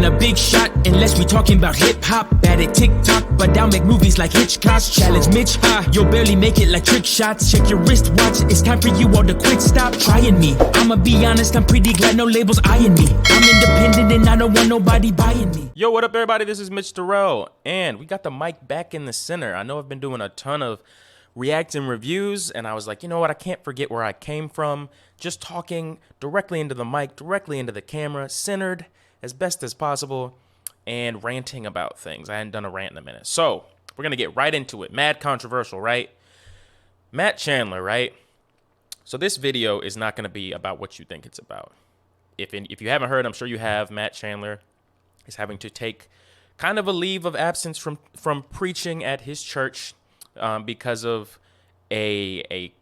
a big shot unless we talking about hip-hop. Bad at TikTok, but I'll make movies like Hitchcock. Challenge Mitch, you'll barely make it like trick shots. Check your wristwatch, it's time for you all to quit, stop trying me. I'ma be honest, I'm pretty glad no labels eyeing me. I'm independent and I don't want nobody buying me. Yo, what up everybody, this is Mitch Durrell, and we got the mic back in the center. I know I've been doing a ton of reacting reviews, and I was like, you know what, I can't forget where I came from. Just talking directly into the mic, directly into the camera, centered as best as possible, and ranting about things. I hadn't done a rant in a minute. So, we're going to get right into it. Mad controversial, right? Matt Chandler, right? So this video is not going to be about what you think it's about. If you haven't heard, I'm sure you have, Matt Chandler is having to take kind of a leave of absence from preaching at his church because of a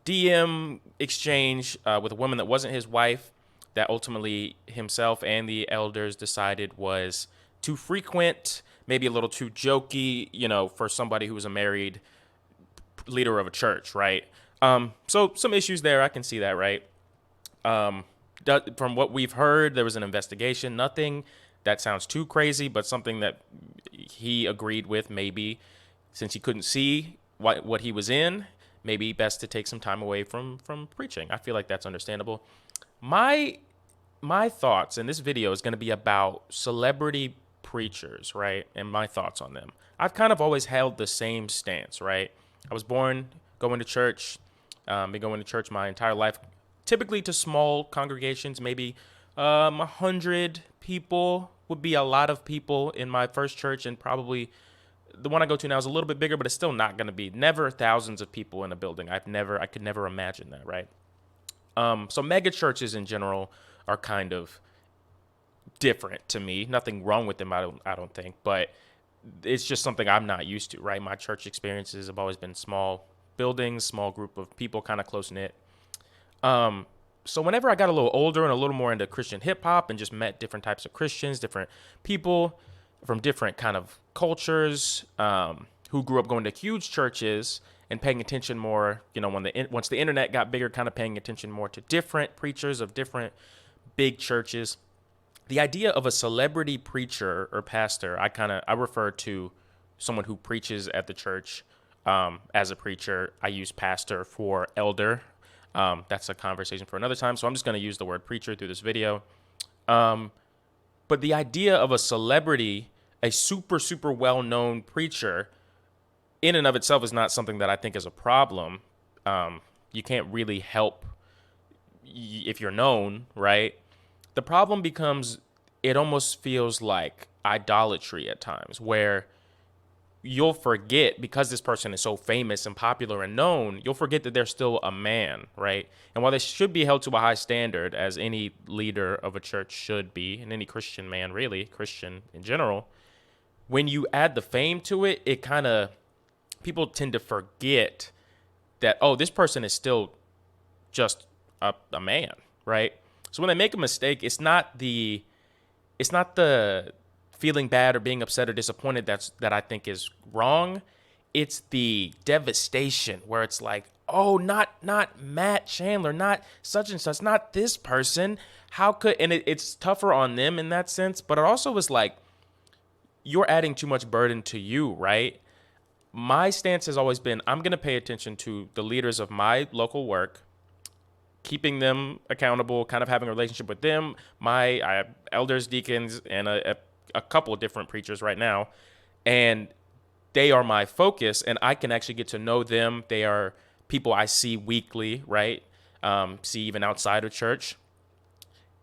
DM exchange with a woman that wasn't his wife, that ultimately himself and the elders decided was too frequent, maybe a little too jokey, you know, for somebody who was a married leader of a church, right? So some issues there, I can see that, right? From what we've heard, there was an investigation, nothing that sounds too crazy, but something that he agreed with, maybe since he couldn't see what he was in, maybe best to take some time away from preaching. I feel like that's understandable. My thoughts, and this video is going to be about celebrity preachers, right? And my thoughts on them. I've kind of always held the same stance, right? I was born going to church, been going to church my entire life, typically to small congregations, maybe 100 people would be a lot of people in my first church, and probably the one I go to now is a little bit bigger, but it's still not going to be never thousands of people in a building. I could never imagine that, right? So mega churches in general are kind of different to me. Nothing wrong with them, I don't think, but it's just something I'm not used to, right? My church experiences have always been small buildings, small group of people, kind of close knit. So whenever I got a little older and a little more into Christian hip hop and just met different types of Christians, different people from different kind of cultures, who grew up going to huge churches and paying attention more, you know, once the internet got bigger, kind of paying attention more to different preachers of different big churches. The idea of a celebrity preacher or pastor, I refer to someone who preaches at the church as a preacher. I use pastor for elder. That's a conversation for another time. So I'm just going to use the word preacher through this video. But the idea of a celebrity, a super, super well-known preacher, in and of itself is not something that I think is a problem. You can't really help if you're known, right? The problem becomes, it almost feels like idolatry at times, where you'll forget, because this person is so famous and popular and known, you'll forget that they're still a man, right? And while they should be held to a high standard, as any leader of a church should be, and any Christian man, really, Christian in general, when you add the fame to it, it kind of, people tend to forget that, oh, this person is still just a man, right? So when they make a mistake, it's not the feeling bad or being upset or disappointed that I think is wrong. It's the devastation where it's like, oh, not Matt Chandler, not such and such, not this person. How could, and it's tougher on them in that sense, but it also is like, you're adding too much burden to you, right? My stance has always been, I'm going to pay attention to the leaders of my local work, keeping them accountable, kind of having a relationship with them. I have elders, deacons, and a couple of different preachers right now, and they are my focus, and I can actually get to know them. They are people I see weekly, right? See even outside of church,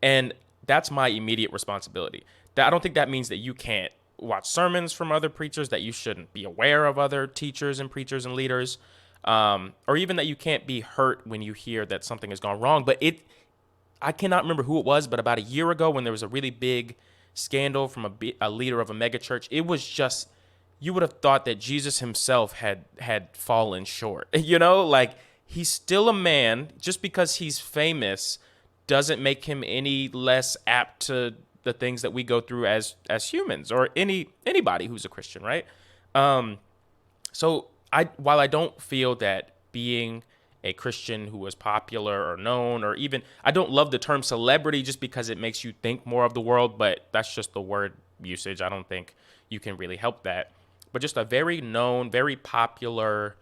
and that's my immediate responsibility. I don't think that means that you can't watch sermons from other preachers, that you shouldn't be aware of other teachers and preachers and leaders, or even that you can't be hurt when you hear that something has gone wrong. But I cannot remember who it was, but about a year ago when there was a really big scandal from a leader of a mega church, it was just, you would have thought that Jesus himself had fallen short. You know, like, he's still a man. Just because he's famous doesn't make him any less apt to the things that we go through as humans, or anybody who's a Christian, right? So while I don't feel that being a Christian who was popular or known, or even, I don't love the term celebrity just because it makes you think more of the world, but that's just the word usage. I don't think you can really help that. But just a very known, very popular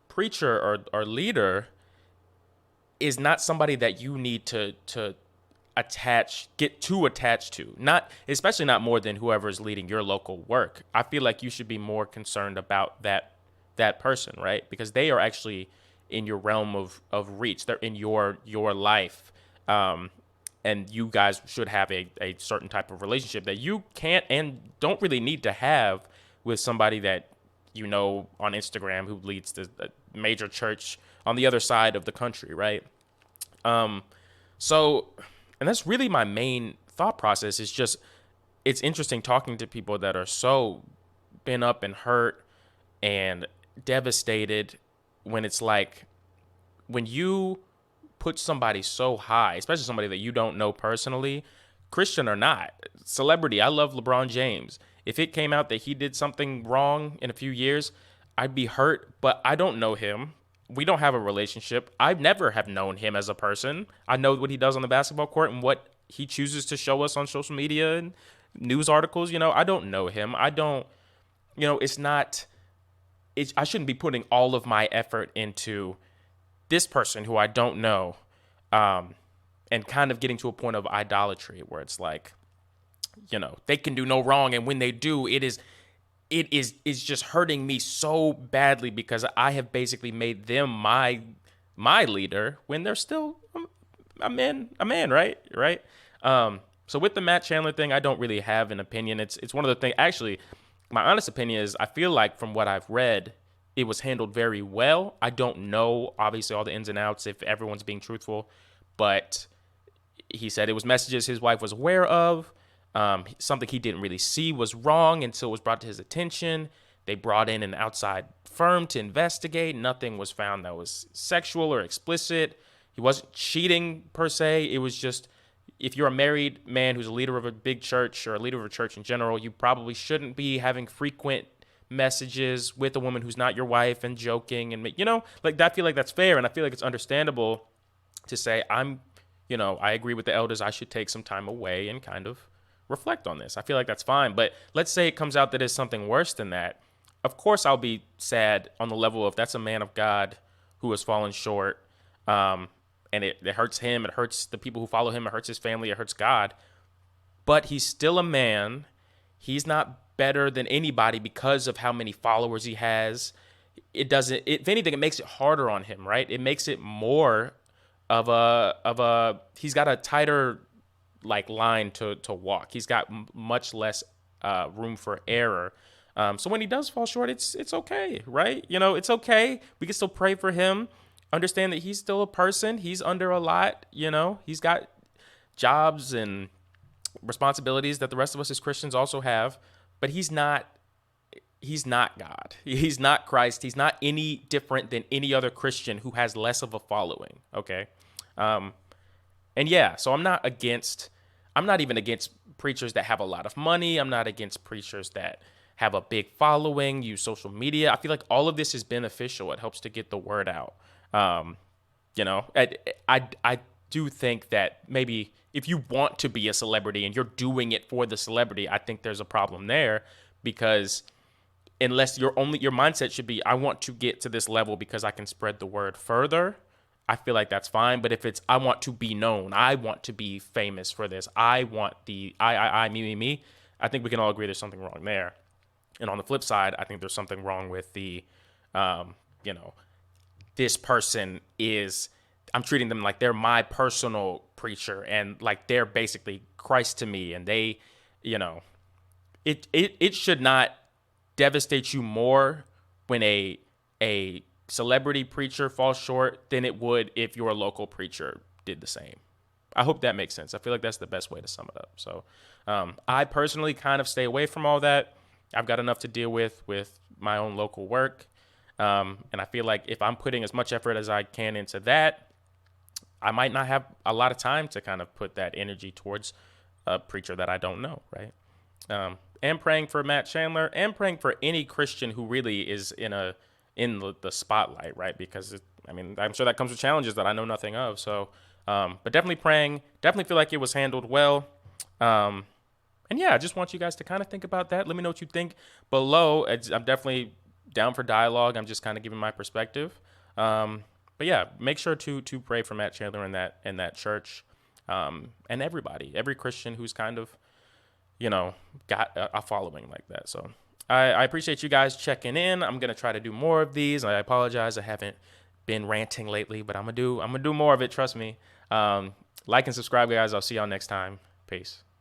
preacher or leader is not somebody that you need to get too attached to, not especially not more than whoever is leading your local work. I feel like you should be more concerned about that person, right? Because they are actually in your realm of reach. They're in your life. And you guys should have a certain type of relationship that you can't and don't really need to have with somebody that you know on Instagram who leads the major church on the other side of the country, right? So, and that's really my main thought process, is just, it's interesting talking to people that are so bent up and hurt and devastated, when it's like, when you put somebody so high, especially somebody that you don't know personally, Christian or not, celebrity. I love LeBron James. If it came out that he did something wrong in a few years, I'd be hurt, but I don't know him. We don't have a relationship. I've never have known him as a person. I know what he does on the basketball court and what he chooses to show us on social media and news articles. I don't know him. I don't, it's not, I shouldn't be putting all of my effort into this person who I don't know, and kind of getting to a point of idolatry where it's like, they can do no wrong. And when they do, it is just hurting me so badly because I have basically made them my leader when they're still a man, right? Right. So with the Matt Chandler thing, I don't really have an opinion. It's one of the things, actually, my honest opinion is I feel like from what I've read, it was handled very well. I don't know, obviously, all the ins and outs if everyone's being truthful, but he said it was messages his wife was aware of. Something he didn't really see was wrong until it was brought to his attention. They brought in an outside firm to investigate. Nothing was found that was sexual or explicit. He wasn't cheating per se. It was just, if you're a married man who's a leader of a big church or a leader of a church in general, you probably shouldn't be having frequent messages with a woman who's not your wife and joking and, like, I feel like that's fair. And I feel like it's understandable to say, I agree with the elders. I should take some time away and kind of reflect on this. I feel like that's fine. But let's say it comes out that it's something worse than that. Of course, I'll be sad on the level of, that's a man of God who has fallen short. And it hurts him. It hurts the people who follow him. It hurts his family. It hurts God. But he's still a man. He's not better than anybody because of how many followers he has. It doesn't, if anything, it makes it harder on him, right? It makes it more of a he's got a tighter line to walk. He's got much less room for error. So when he does fall short, it's okay, right? It's okay. We can still pray for him. Understand that he's still a person. He's under a lot. He's got jobs and responsibilities that the rest of us as Christians also have. But he's not God. He's not Christ. He's not any different than any other Christian who has less of a following. Okay. And yeah, so I'm not even against preachers that have a lot of money. I'm not against preachers that have a big following, use social media. I feel like all of this is beneficial. It helps to get the word out. I do think that maybe if you want to be a celebrity and you're doing it for the celebrity, I think there's a problem there, because unless your mindset should be, I want to get to this level because I can spread the word further, I feel like that's fine. But if it's, I want to be known, I want to be famous for this, I want the me, I think we can all agree there's something wrong there. And on the flip side, I think there's something wrong with the, this person is, I'm treating them like they're my personal preacher and like they're basically Christ to me. And they, it should not devastate you more when a celebrity preacher falls short than it would if your local preacher did the same. I hope that makes sense. I feel like that's the best way to sum it up. So I personally kind of stay away from all that. I've got enough to deal with my own local work. And I feel like if I'm putting as much effort as I can into that, I might not have a lot of time to kind of put that energy towards a preacher that I don't know, right? And praying for Matt Chandler and praying for any Christian who really is in a in the spotlight, right? Because I'm sure that comes with challenges that I know nothing of. So, but definitely praying. Definitely feel like it was handled well. And yeah, I just want you guys to kind of think about that. Let me know what you think below. I'm definitely down for dialogue. I'm just kind of giving my perspective. But yeah, make sure to pray for Matt Chandler in that church, and every Christian who's kind of, got a following like that. So I appreciate you guys checking in. I'm gonna try to do more of these. I apologize, I haven't been ranting lately, but I'm gonna do more of it. Trust me. Like and subscribe, guys. I'll see y'all next time. Peace.